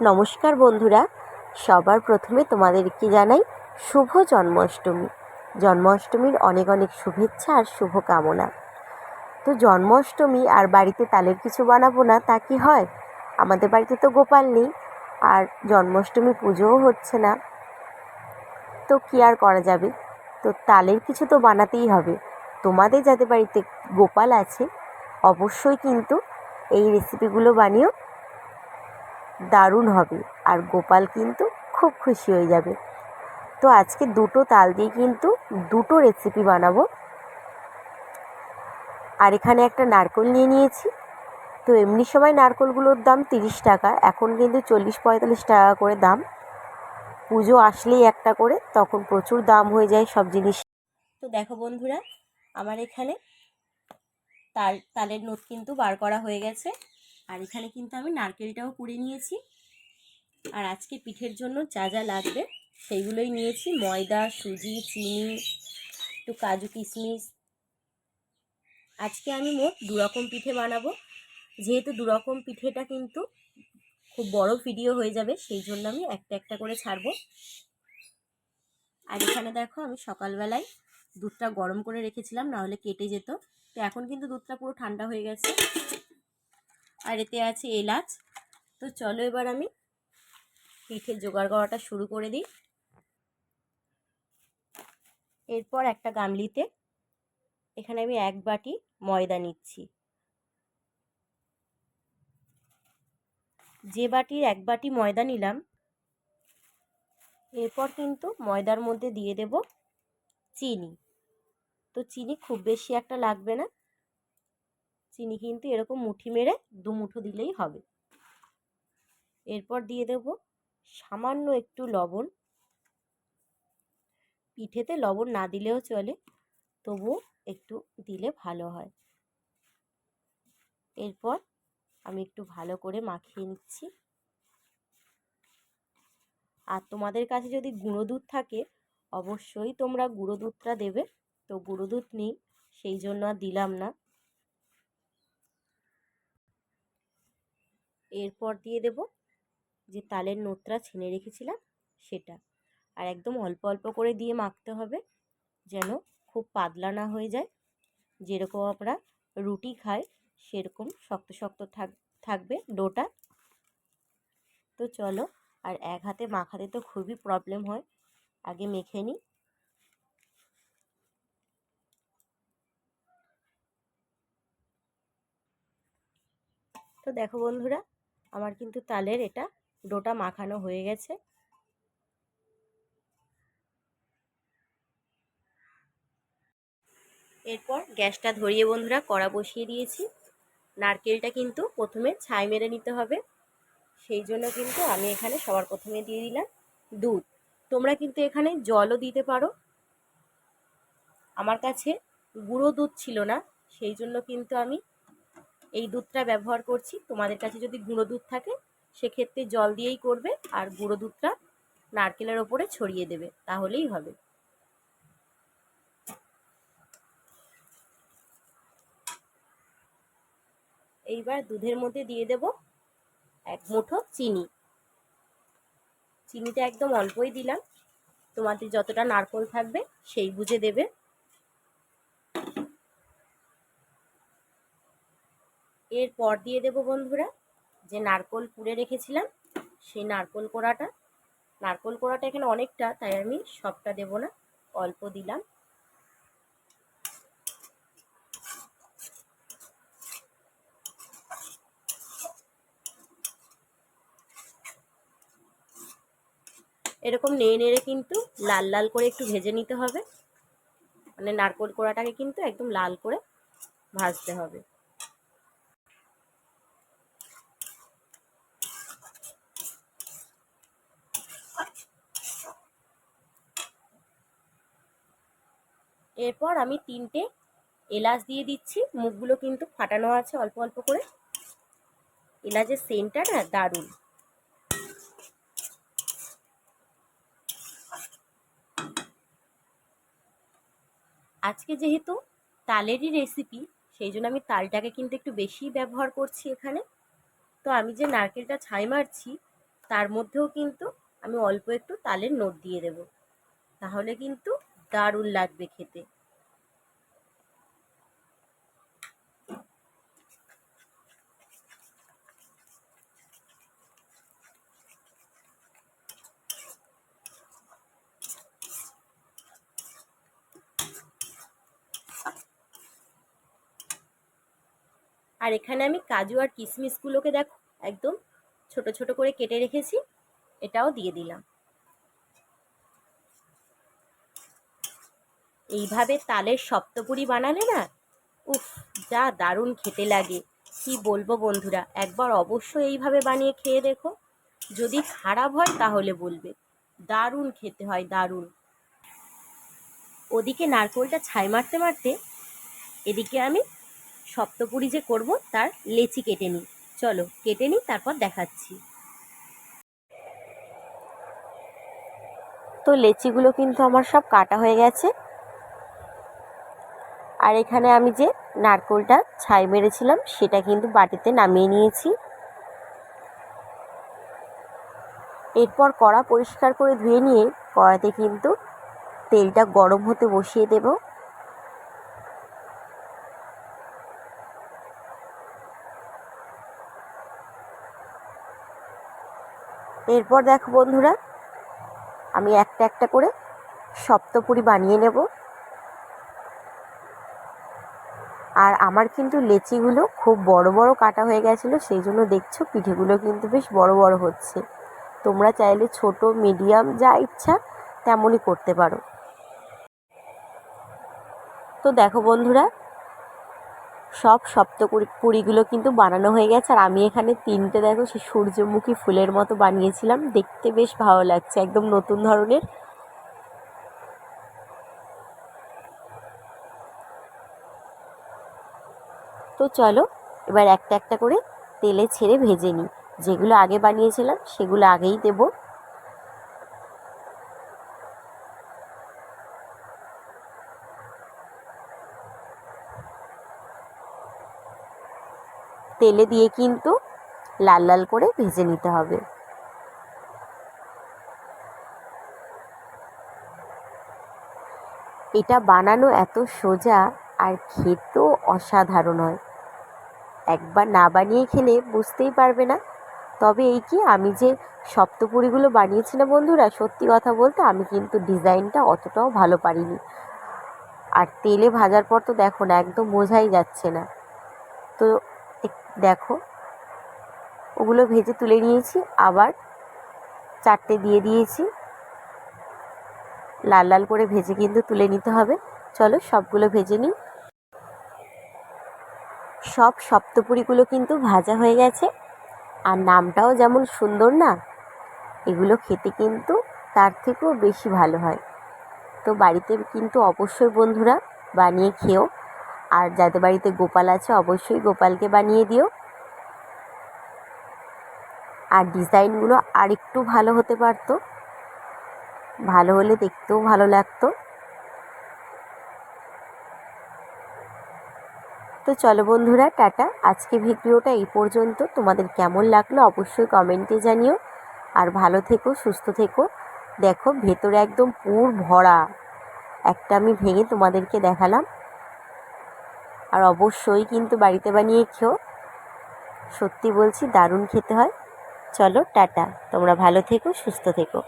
নমস্কার বন্ধুরা, সবার প্রথমে তোমাদেরকে জানাই শুভ জন্মাষ্টমী। জন্মাষ্টমীর অনেক অনেক শুভেচ্ছা আর শুভকামনা। তো জন্মাষ্টমী আর বাড়িতে তালের কিছু বানাবো না তা কি হয়? আমাদের বাড়িতে তো গোপাল নেই, আর জন্মাষ্টমী পুজোও হচ্ছে না, তো কি আর করা যাবে? তো তালের কিছু তো বানাতেই হবে। তোমাদের যাদের বাড়িতে গোপাল আছে অবশ্যই কিন্তু এই রেসিপিগুলো বানিও, দারুণ হবে, আর গোপাল কিন্তু খুব খুশি হয়ে যাবে। তো আজকে দুটো তাল দিয়ে কিন্তু দুটো রেসিপি বানাবো। আর এখানে একটা নারকেল নিয়ে নিয়েছি। তো এমনি সময় নারকেলগুলোর দাম 30 টাকা, এখন কিন্তু 40-45 টাকা করে দাম। পুজো আসলেই একটা করে, তখন প্রচুর দাম হয়ে যায় সব জিনিস। তো দেখো বন্ধুরা, আমার এখানে তালের নথ কিন্তু বার করা হয়ে গেছে, আর এখানে কিন্তু আমি নারকেলটাও কুড়ে নিয়েছি। আর আজকে পিঠের জন্য যা যা লাগবে সেইগুলোই নিয়েছি: ময়দা, সুজি, চিনি, একটু কাজু কিশমিশ। আজকে আমি মোট 2 রকম পিঠে বানাবো। যেহেতু 2 রকম পিঠেটা কিন্তু খুব বড় ভিডিও হয়ে যাবে, সেই জন্য আমি একটা একটা করে ছাড়বো। আর এখানে দেখো, আমি সকালবেলায় দুধটা গরম করে রেখেছিলাম, নাহলে কেটে যেত। তো এখন কিন্তু দুধটা পুরো ঠান্ডা হয়ে গেছে। আর এতে আছে এলাচ। তো চলো এবার আমি পিঠের জোগাড় করাটা শুরু করে দিই। এরপর একটা গামলিতে এখানে আমি 1 বাটি ময়দা নিচ্ছি। যে বাটির 1 বাটি ময়দা নিলাম, এরপর কিন্তু ময়দার মধ্যে দিয়ে দেব চিনি। তো চিনি খুব বেশি একটা লাগবে না, চিনি কিন্তু এরকম মুঠি মেরে 2 মুঠো দিলেই হবে। এরপর দিয়ে দেব সামান্য একটু লবণ। পিঠেতে লবণ না দিলেও চলে, তবু একটু দিলে ভালো হয়। এরপর আমি একটু ভালো করে মাখিয়ে নিচ্ছি। আর তোমাদের কাছে যদি গুঁড়ো দুধ থাকে অবশ্যই তোমরা গুঁড়ো দুধটা দেবে। তো গুঁড়ো দুধ নেই, সেই জন্য আর দিলাম না। এরপর দিয়ে দেব যে তালের নোটটা ছেনে রেখেছিলাম সেটা, আর একদম অল্প অল্প করে দিয়ে মাখতে হবে, যেন খুব পাতলা না হয়ে যায়। যেরকম আমরা রুটি খাই সেরকম শক্ত শক্ত থাকবে ডোটা। তো চলো, আর এক হাতে মাখাতে তো খুবই প্রবলেম হয়, আগে মেখে নিই। তো দেখো বন্ধুরা, আমার কিন্তু তালের এটা ডোটা মাখানো হয়ে গেছে। এরপর গ্যাসটা ধরিয়ে বন্ধুরা কড়া বসিয়ে দিয়েছি। নারকেলটা কিন্তু প্রথমে ছাই মেরে নিতে হবে, সেই জন্য কিন্তু আমি এখানে সবার প্রথমে দিয়ে দিলাম দুধ। তোমরা কিন্তু এখানে জলও দিতে পারো। আমার কাছে গুঁড়ো দুধ ছিল না, সেই জন্য কিন্তু আমি এই দুধটা ব্যবহার করছি। তোমাদের কাছে যদি গুঁড়ো দুধ থাকে সেক্ষেত্রে জল দিয়েই করবে, আর গুঁড়ো দুধটা নারকেলের ওপরে ছড়িয়ে দেবে, তাহলেই হবে। এইবার দুধের মধ্যে দিয়ে দেব 1 মুঠো চিনি। চিনিটা একদম অল্পই দিলাম, তোমাদের যতটা নারকেল থাকবে সেই বুঝে দেবে। এরপর দিয়ে দেব বন্ধুরা যে নারকেল কুড়ে রেখেছিলাম সেই নারকেল কোড়াটা। নারকেল কোড়াটা এখানে অনেকটা, তাই আমি সবটা দেব না, অল্প দিলাম। এরকম নেড়ে নেড়ে কিন্তু লাল লাল করে একটু ভেজে নিতে হবে, মানে নারকেল কোড়াটাকে কিন্তু একদম লাল করে ভাজতে হবে। এরপর আমি 3টে এলাচ দিয়ে দিচ্ছি, মুখগুলো কিন্তু ফাটানো আছে অল্প অল্প করে। এলাচের সেন্টটা না দারুণ। আজকে যেহেতু তালেরই রেসিপি, সেই জন্য আমি তালটাকে কিন্তু একটু বেশি ব্যবহার করছি এখানে। তো আমি যে নারকেলটা ছাই মারছি তার মধ্যেও কিন্তু আমি অল্প একটু তালের নোট দিয়ে দেব, তাহলে কিন্তু দারুণ লাগবে খেতে। আর এখানে আমি কাজু আর কিশমিশগুলোকে দেখো একদম ছোট ছোট করে কেটে রেখেছি, এটাও দিয়ে দিলাম। এইভাবে তালের সপ্তপুরি বানালে না, উফ, যা দারুণ খেতে লাগে কি বলবো বন্ধুরা, একবার অবশ্যই এইভাবে বানিয়ে খেয়ে দেখো। যদি খারাপ হয় তাহলে বলবে, দারুণ খেতে হয়, দারুণ। ওদিকে নারকোলটা ছাই মারতে মারতে এদিকে আমি সপ্তপুরি যে করব তার লেচি কেটে নিই। চলো কেটে নিই, তারপর দেখাচ্ছি। তো লেচিগুলো কিন্তু আমার সব কাটা হয়ে গেছে। আর এখানে আমি যে নারকোলটা ছাই মেরেছিলাম সেটা কিন্তু বাটিতে নামিয়ে নিয়েছি। এরপর কড়া পরিষ্কার করে ধুয়ে নিয়ে কড়াতে কিন্তু তেলটা গরম হতে বসিয়ে দেব। এরপর দেখো বন্ধুরা, আমি একটা একটা করে সপ্তপুরি বানিয়ে নেব। আর আমার কিন্তু লেচিগুলো খুব বড় বড় কাটা হয়ে গেছিলো, সেই জন্য দেখছো পিঠেগুলো কিন্তু বেশ বড় বড় হচ্ছে। তোমরা চাইলে ছোট মিডিয়াম যা ইচ্ছা তেমনই করতে পারো। তো দেখো বন্ধুরা, সব সপ্তপুরিগুলো কিন্তু বানানো হয়ে গেছে। আর আমি এখানে তিনটে দেখো সে সূর্যমুখী ফুলের মতো বানিয়েছিলাম, দেখতে বেশ ভালো লাগছে, একদম নতুন ধরনের। তো চলো এবার একটা একটা করে তেলে ছেড়ে ভেজে নিই। যেগুলো আগে বানিয়েছিলাম সেগুলো আগেই দেব। তেলে দিয়ে কিন্তু লাল লাল করে ভেজে নিতে হবে। এটা বানানো এত সোজা আর খেতেও অসাধারণ হয়। একবার না বানিয়ে খেলে বুঝতেই পারবে না। তবে এই কি, আমি যে সপ্তপুরিগুলো বানিয়েছি না বন্ধুরা, সত্যি কথা বলতে আমি কিন্তু ডিজাইনটা অতটাও ভালো পারিনি। আর তেলে ভাজার পর তো দেখো না, একদম বোঝাই যাচ্ছে না। তো দেখো, ওগুলো ভেজে তুলে নিয়েছি, আবার চারটে দিয়ে দিয়েছি। লাল লাল করে ভেজে কিন্তু তুলে নিতে হবে। চলো সবগুলো ভেজে নিই। সব সপ্তপুরিগুলো কিন্তু ভাজা হয়ে গেছে। আর নামটাও যেমন সুন্দর না, এগুলো খেতে কিন্তু তার থেকেও বেশি ভালো হয়। তো বাড়িতে কিন্তু অবশ্যই বন্ধুরা বানিয়ে খেও। আর যাদের বাড়িতে গোপাল আছে অবশ্যই গোপালকে বানিয়ে দিও। আর ডিজাইনগুলো আর একটু ভালো হতে পারতো, ভালো হলে দেখতেও ভালো লাগতো। তো চলো বন্ধুরা, টাটা। আজকে ভিডিওটা এই পর্যন্ত। তোমাদের কেমন লাগলো অবশ্যই কমেন্টে জানিও। আর ভালো থেকো, সুস্থ থেকো। দেখো ভেতরে একদম পুর ভরা। একটা আমি ভেঙে তোমাদেরকে দেখালাম। আর অবশ্যই কিন্তু বাড়িতে বানিয়ে খেও, সত্যি বলছি দারুণ খেতে হয়। চলো টাটা, তোমরা ভালো থেকো, সুস্থ থেকো।